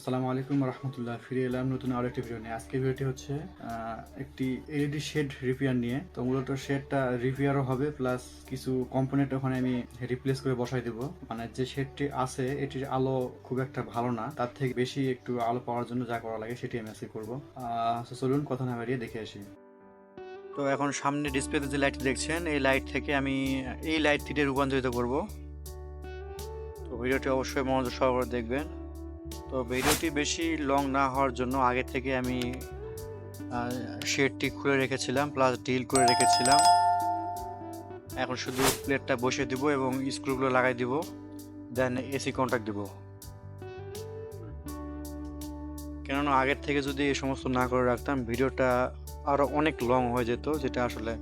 আসসালামু আলাইকুম রহমতুল্লাহ। ফিরে এলাম নতুন আরো একটি ভিডিও নিয়ে। আজকের ভিডিওটি হচ্ছে একটি এলইডি শেড রিপেয়ার নিয়ে। তো মূলত শেডটা রিপেয়ারও হবে, প্লাস কিছু কম্পোনেন্ট ওখানে আমি রিপ্লেস করে বসাই দেবো। মানে যে শেডটি আছে এটির আলো খুব একটা ভালো না, তার থেকে বেশি একটু আলো পাওয়ার জন্য যা করা লাগে সেটি আমি আজকে করবো। চলুন কথা না বাড়িয়ে দেখে আসি। তো এখন সামনে ডিসপ্লেতে যে লাইট দেখছেন, এই লাইট থেকে আমি এই লাইটটিতে রূপান্তরিত করব। তো ভিডিওটি অবশ্যই মনোযোগ সহকারে দেখবেন। তো ভিডিওটি বেশি লং না হওয়ার জন্য আগে থেকে আমি শেডটি খুলে রেখেছিলাম, প্লাস ডিল করে রেখেছিলাম। এখন শুধু প্লেটটা বসিয়ে দিব এবং স্ক্রুগুলো লাগাই দিব, দেন এসি কন্ট্যাক্ট দিব। কেননা আগের থেকে যদি এই সমস্ত না করে রাখতাম ভিডিওটা আরও অনেক লং হয়ে যেত, যেটা আসলে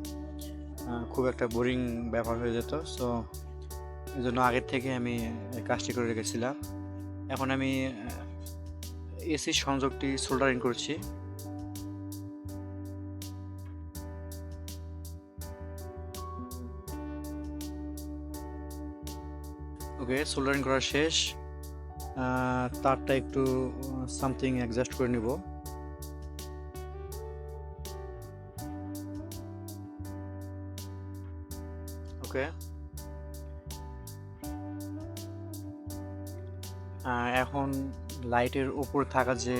খুব একটা বোরিং ব্যাপার হয়ে যেত। সো এই জন্য আগের থেকে আমি কাজটি করে রেখেছিলাম। এখন আমি এসি সংযোগটি সোল্ডারিং করছি। ওকে, সোল্ডারিং করা শেষ। তারটা একটু সামথিং অ্যাডজাস্ট করে নিব। ওকে, এখন লাইটের উপর থাকা যে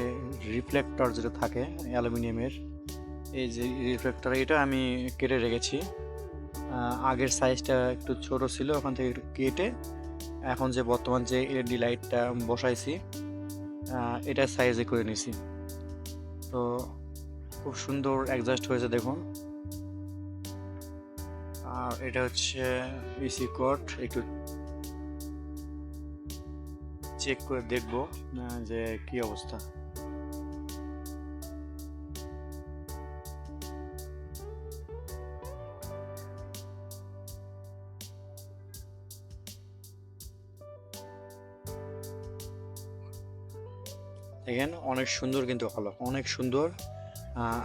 রিফ্লেক্টর যেটা থাকে অ্যালুমিনিয়ামের, এই যে রিফ্লেক্টর, এটা আমি কেটে রেখেছি। আগের সাইজটা একটু ছোট ছিল, ওখান থেকে কেটে এখন যে বর্তমান যে এলইডি লাইটটা বসাইছি এটার সাইজে করে নিছি। তো খুব সুন্দর অ্যাডজাস্ট হয়েছে দেখুন। আর এটা হচ্ছে ইসি কোড, একটু চেক করে দেখব যে কি অবস্থা। দেখেন অনেক সুন্দর, কিন্তু আলো অনেক সুন্দর।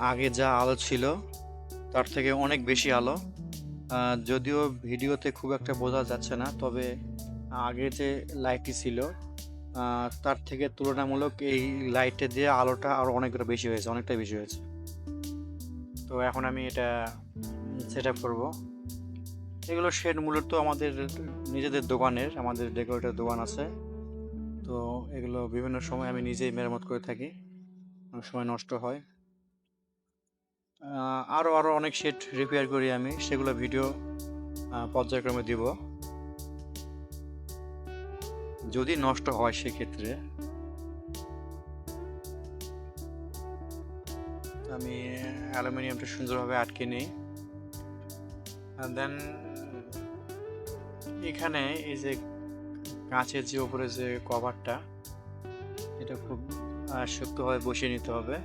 আগে যা আলো ছিল তার থেকে অনেক বেশি আলো। যদিও ভিডিওতে খুব একটা বোঝা যাচ্ছে না, তবে আগে যে লাইটটি ছিল তার থেকে তুলনামূলক এই লাইটে দিয়ে আলোটা আরও অনেকটা বেশি হয়েছে, অনেকটাই বেশি হয়েছে। তো এখন আমি এটা সেট আপ করবো। এগুলো শেড মূলত আমাদের নিজেদের দোকানের, আমাদের ডেকোরেটর দোকান আছে। তো এগুলো বিভিন্ন সময় আমি নিজেই মেরামত করে থাকি, অনেক সময় নষ্ট হয়। আরও অনেক শেড রিপেয়ার করি আমি, সেগুলো ভিডিও পর্যায়ক্রমে দিব। যদি নষ্ট হয় সেক্ষেত্রে আমি অ্যালুমিনিয়ামটা সুন্দরভাবে আটকে নিই। দেন এখানে এই যে কাঁচের যে উপরে যে কভারটা, এটা খুব শক্তভাবে বসিয়ে নিতে হবে।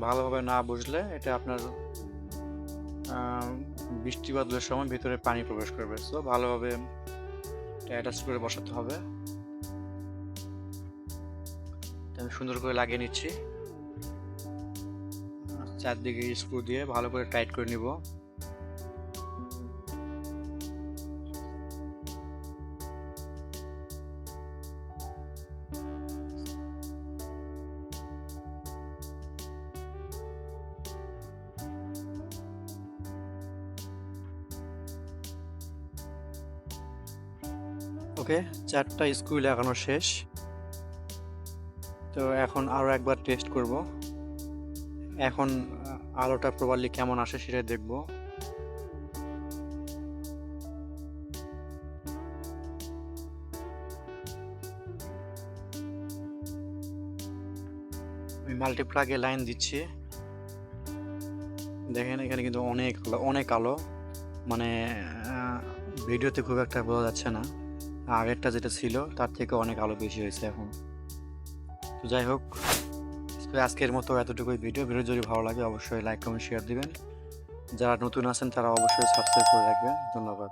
ভালোভাবে না বসলে এটা আপনার বৃষ্টি বাদলের সময় ভিতরে পানি প্রবেশ করবে। সো ভালোভাবে অ্যাটাচ করে বসাতে হবে। আমি সুন্দর করে লাগিয়ে নিচ্ছি, চারদিকে স্ক্রু দিয়ে ভালো করে টাইট করে নিব। ওকে, চারটা স্ক্রু লাগানো শেষ। তো এখন আরও একবার টেস্ট করব। এখন আলোটা প্রপারলি কেমন আসে সেটা দেখব। আমি মাল্টিপ্লাগে লাইন দিচ্ছি। দেখেন এখানে কিন্তু অনেক আলো, মানে ভিডিওতে খুব একটা বোঝা যাচ্ছে না। আগেরটা যেটা ছিল তার থেকে অনেক আলো বেশি হয়েছে এখন। তো যাই হোক, আজকের মতো এতটুকুই ভিডিও যদি ভালো লাগে অবশ্যই লাইক কমেন্ট শেয়ার দিবেন। যারা নতুন আছেন তারা অবশ্যই সাবস্ক্রাইব করে রাখবেন। ধন্যবাদ।